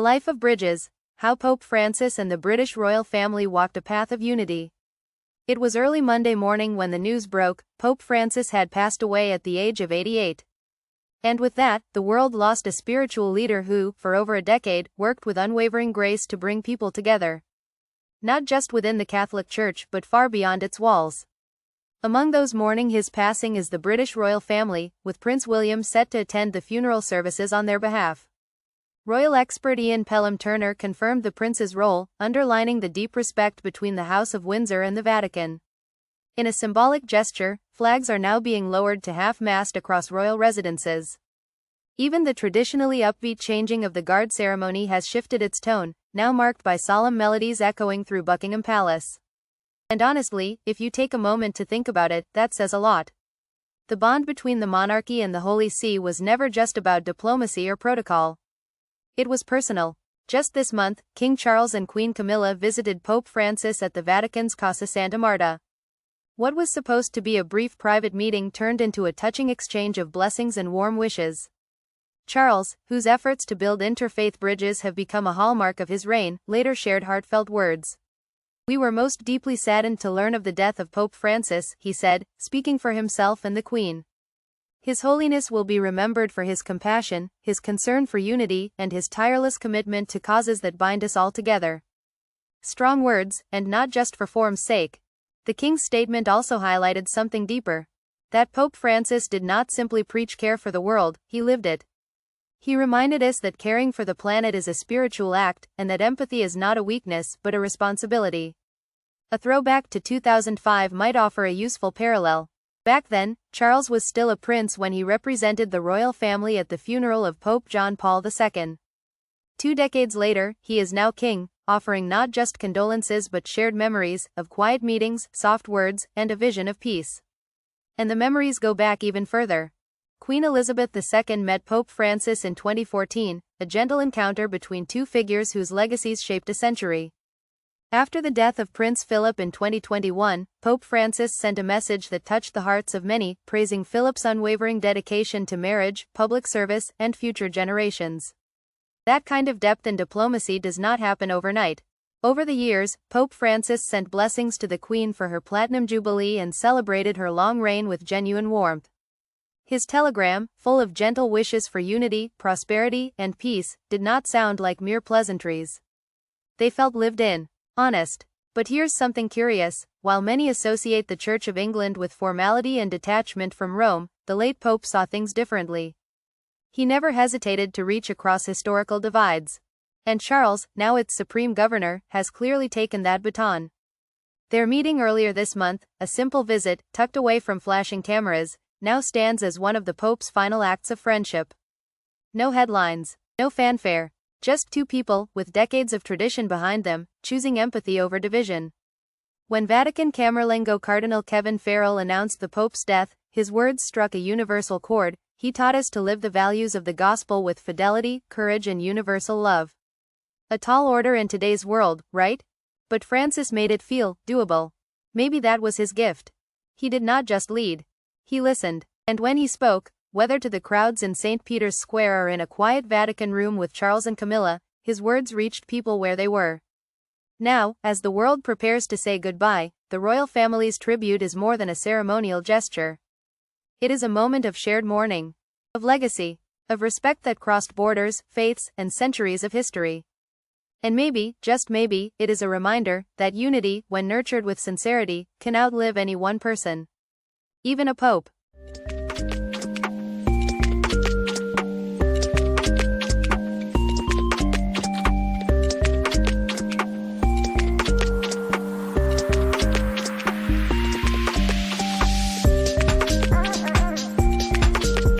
life of bridges, how Pope Francis and the British royal family walked a path of unity. It was early Monday morning when the news broke. Pope Francis had passed away at the age of 88. And with that, the world lost a spiritual leader who, for over a decade, worked with unwavering grace to bring people together. Not just within the Catholic Church but far beyond its walls. Among those mourning his passing is the British royal family, with Prince William set to attend the funeral services on their behalf. Royal expert Ian Pelham Turner confirmed the prince's role, underlining the deep respect between the House of Windsor and the Vatican. In a symbolic gesture, flags are now being lowered to half-mast across royal residences. Even the traditionally upbeat changing of the guard ceremony has shifted its tone, now marked by solemn melodies echoing through Buckingham Palace. And honestly, if you take a moment to think about it, that says a lot. The bond between the monarchy and the Holy See was never just about diplomacy or protocol. It was personal. Just this month, King Charles and Queen Camilla visited Pope Francis at the Vatican's Casa Santa Marta. What was supposed to be a brief private meeting turned into a touching exchange of blessings and warm wishes. Charles, whose efforts to build interfaith bridges have become a hallmark of his reign, later shared heartfelt words. "We were most deeply saddened to learn of the death of Pope Francis," he said, speaking for himself and the Queen. "His Holiness will be remembered for his compassion, his concern for unity, and his tireless commitment to causes that bind us all together." Strong words, and not just for form's sake. The King's statement also highlighted something deeper. That Pope Francis did not simply preach care for the world, he lived it. He reminded us that caring for the planet is a spiritual act, and that empathy is not a weakness but a responsibility. A throwback to 2005 might offer a useful parallel. Back then, Charles was still a prince when he represented the royal family at the funeral of Pope John Paul II. 2 decades later, he is now king, offering not just condolences but shared memories of quiet meetings, soft words, and a vision of peace. And the memories go back even further. Queen Elizabeth II met Pope Francis in 2014, a gentle encounter between two figures whose legacies shaped a century. After the death of Prince Philip in 2021, Pope Francis sent a message that touched the hearts of many, praising Philip's unwavering dedication to marriage, public service, and future generations. That kind of depth in diplomacy does not happen overnight. Over the years, Pope Francis sent blessings to the Queen for her Platinum Jubilee and celebrated her long reign with genuine warmth. His telegram, full of gentle wishes for unity, prosperity, and peace, did not sound like mere pleasantries. They felt lived in. Honest. But here's something curious. While many associate the Church of England with formality and detachment from Rome, the late Pope saw things differently. He never hesitated to reach across historical divides. And Charles, now its supreme governor, has clearly taken that baton. Their meeting earlier this month, a simple visit, tucked away from flashing cameras, now stands as one of the Pope's final acts of friendship. No headlines, no fanfare. Just two people, with decades of tradition behind them, choosing empathy over division. When Vatican Camerlengo Cardinal Kevin Farrell announced the Pope's death, his words struck a universal chord. "He taught us to live the values of the gospel with fidelity, courage, and universal love." A tall order in today's world, right? But Francis made it feel doable. Maybe that was his gift. He did not just lead. He listened. And when he spoke, whether to the crowds in St. Peter's Square or in a quiet Vatican room with Charles and Camilla, his words reached people where they were. Now, as the world prepares to say goodbye, the royal family's tribute is more than a ceremonial gesture. It is a moment of shared mourning, of legacy, of respect that crossed borders, faiths, and centuries of history. And maybe, just maybe, it is a reminder that unity, when nurtured with sincerity, can outlive any one person. Even a pope.